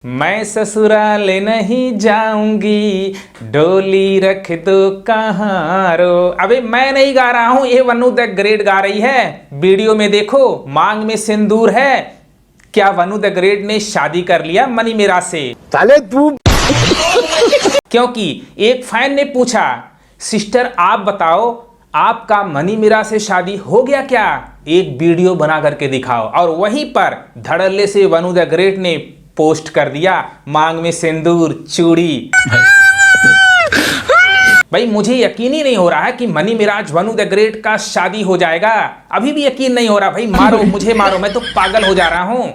मैं ससुराल नहीं जाऊंगी, डोली रख दो कहाँ रो। अबे मैं नहीं गा रहा हूं, ये वनु द ग्रेट गा रही है। वीडियो में देखो, मांग में सिंदूर है। क्या वनु द ग्रेट ने शादी कर लिया मनी मीराज से? साले तू क्योंकि एक फैन ने पूछा, सिस्टर आप बताओ आपका मनी मीराज से शादी हो गया क्या? एक वीडियो बना करके दिखाओ। और वहीं पर धड़ल्ले से वनु द ग्रेट ने पोस्ट कर दिया, मांग में सिंदूर चूड़ी। भाई मुझे यकीन ही नहीं हो रहा है कि मनी मीराज वनु द ग्रेट का शादी हो जाएगा। अभी भी यकीन नहीं हो रहा। भाई मारो मुझे, मारो, मैं तो पागल हो जा रहा हूं।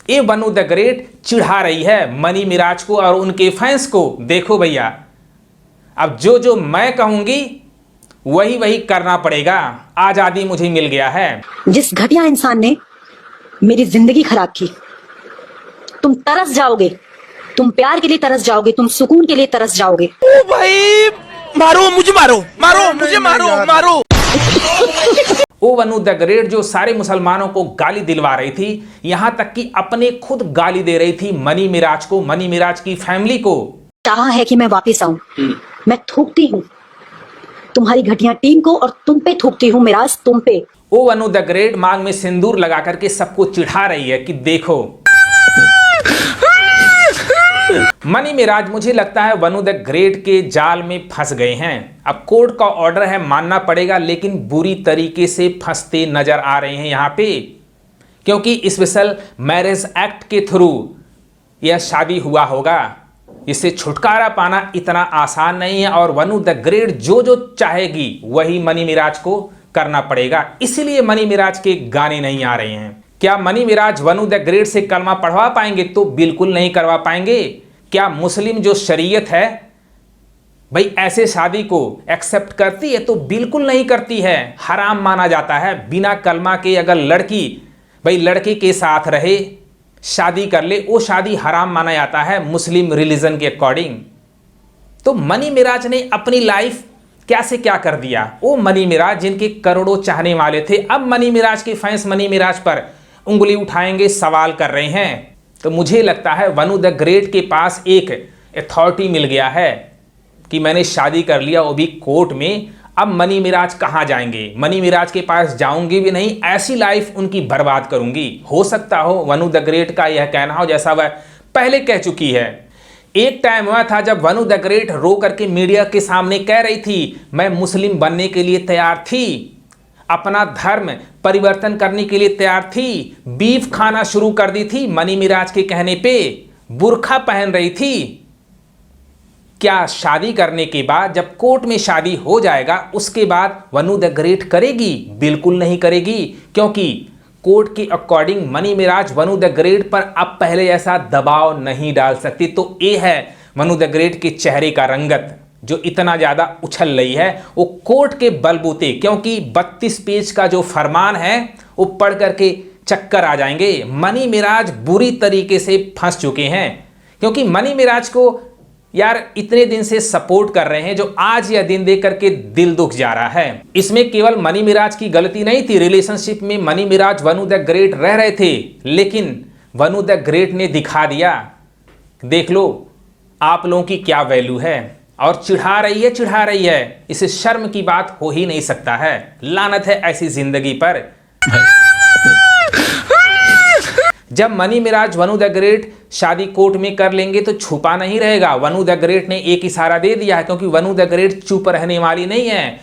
ये वनु द ग्रेट चिढ़ा रही है मनी मीराज को और उनके फैंस को। देखो भैया, अब जो जो मैं कहूंगी वही वही करना पड़ेगा। आजादी मुझे मिल गया है। जिस घटिया इंसान ने मेरी जिंदगी खराब की, तुम तरस जाओगे, तुम प्यार के लिए तरस जाओगे, तुम सुकून के लिए तरस जाओगे। ओ भाई मारो मुझे, मारो मारो मुझे, मारो मारो। ओ वनु द ग्रेट जो सारे मुसलमानों को गाली दिलवा रही थी, यहां तक कि अपने खुद गाली दे रही थी मनी मीराज को, मनी मीराज की फैमिली को। चाहा है कि मैं वापस आऊं, मैं थूकती हूं तुम्हारी घटिया टीम को और तुम पे थूकती हूं मिराज, तुम पे। ओ वनु द ग्रेट मांग में सिंदूर लगा करके सबको चिढ़ा रही है कि देखो। मनी मीराज मुझे लगता है वनु द ग्रेट के जाल में फंस गए हैं। अब कोर्ट का ऑर्डर है, मानना पड़ेगा, लेकिन बुरी तरीके से फंसते नजर आ रहे हैं यहां पे। क्योंकि स्पेशल मैरिज एक्ट के थ्रू यह शादी हुआ होगा। इससे छुटकारा पाना इतना आसान नहीं है और वनु द ग्रेट जो जो चाहेगी वही मनी मीराज को करना पड़ेगा। इसीलिए मनी मीराज के गाने नहीं आ रहे हैं। क्या मनी मीराज वनु द ग्रेट से कलमा पढ़वा पाएंगे? तो बिल्कुल नहीं करवा पाएंगे। क्या मुस्लिम जो शरीयत है भाई ऐसे शादी को एक्सेप्ट करती है? तो बिल्कुल नहीं करती है। हराम माना जाता है। बिना कलमा के अगर लड़की भाई लड़के के साथ रहे, शादी कर ले, वो शादी हराम माना जाता है मुस्लिम रिलीजन के अकॉर्डिंग। तो मनी मीराज ने अपनी लाइफ क्या से क्या कर दिया। वो मनी मीराज जिनके करोड़ों चाहने वाले थे, अब मनी मीराज के फैंस मनी मीराज पर उंगली उठाएंगे, सवाल कर रहे हैं। तो मुझे लगता है वनु द ग्रेट के पास एक अथॉरिटी मिल गया है कि मैंने शादी कर लिया, वो भी कोर्ट में। अब मनी मीराज कहाँ जाएंगे? मनी मीराज के पास जाऊंगी भी नहीं, ऐसी लाइफ उनकी बर्बाद करूंगी। हो सकता हो वनु द ग्रेट का यह कहना हो, जैसा वह पहले कह चुकी है। एक टाइम हुआ था जब वनु द ग्रेट रो करके मीडिया के सामने कह रही थी, मैं मुस्लिम बनने के लिए तैयार थी, अपना धर्म परिवर्तन करने के लिए तैयार थी, बीफ खाना शुरू कर दी थी मनी मीराज के कहने पे, बुर्खा पहन रही थी। क्या शादी करने के बाद जब कोर्ट में शादी हो जाएगा उसके बाद वनु द ग्रेट करेगी? बिल्कुल नहीं करेगी। क्योंकि कोर्ट के अकॉर्डिंग मनी मीराज वनु द ग्रेट पर अब पहले ऐसा दबाव नहीं डाल सकती। तो ये है वनु द ग्रेट के चेहरे का रंगत जो इतना ज़्यादा उछल रही है, वो कोर्ट के बलबूते। क्योंकि 32 पेज का जो फरमान है वो पढ़ करके चक्कर आ जाएंगे। मनी मीराज बुरी तरीके से फंस चुके हैं। क्योंकि मनी मीराज को यार इतने दिन से सपोर्ट कर रहे हैं, जो आज यह दिन देख करके दिल दुख जा रहा है। इसमें केवल मनी मीराज की गलती नहीं थी। रिलेशनशिप में मनी मीराज वनु द ग्रेट रह रहे थे, लेकिन वनु द ग्रेट ने दिखा दिया, देख लो आप लोगों की क्या वैल्यू है। और चिढ़ा रही है, चिढ़ा रही है। इसे शर्म की बात हो ही नहीं सकता है। लानत है ऐसी जिंदगी पर। जब मनी मीराज वनु द ग्रेट शादी कोर्ट में कर लेंगे तो छुपा नहीं रहेगा। वनु द ग्रेट ने एक इशारा दे दिया है, क्योंकि वनु द ग्रेट चुप रहने वाली नहीं है।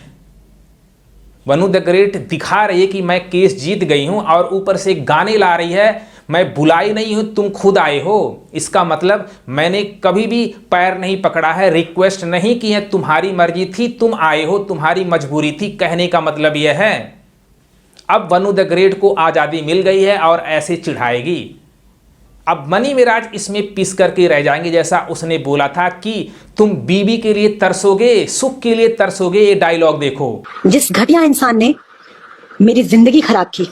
वनु द ग्रेट दिखा रही है कि मैं केस जीत गई हूं, और ऊपर से गाने ला रही है, मैं बुलाई नहीं हूं, तुम खुद आए हो। इसका मतलब मैंने कभी भी पैर नहीं पकड़ा है, रिक्वेस्ट नहीं की है, तुम्हारी मर्जी थी, तुम आए हो, तुम्हारी मजबूरी थी। कहने का मतलब यह है अब वनु द ग्रेट को आज़ादी मिल गई है और ऐसे चिढ़ाएगी। अब मनी मीराज इसमें पिस करके रह जाएंगे, जैसा उसने बोला था कि तुम बीबी के लिए तरसोगे, सुख के लिए तरसोगे। ये डायलॉग देखो। जिस घटिया इंसान ने मेरी जिंदगी खराब की,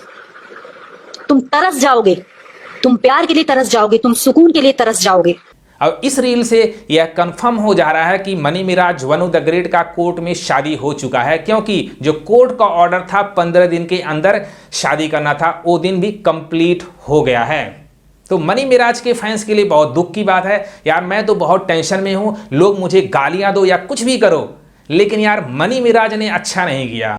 तुम तरस जाओगे, तुम प्यार के लिए तरस जाओगे, तुम सुकून के लिए तरस जाओगे। अब इस रील से यह कंफर्म हो जा रहा है कि मनी मीराज वनु द ग्रेट का कोर्ट में शादी हो चुका है। क्योंकि जो कोर्ट का ऑर्डर था 15 दिन के अंदर शादी करना था, वो दिन भी कंप्लीट हो गया है। तो मनी मिराज के फैंस के लिए बहुत दुख की बात है यार। मैं तो बहुत टेंशन में हूं, लोग मुझे गालियां दो या कुछ भी करो, लेकिन यार मनी मिराज ने अच्छा नहीं किया।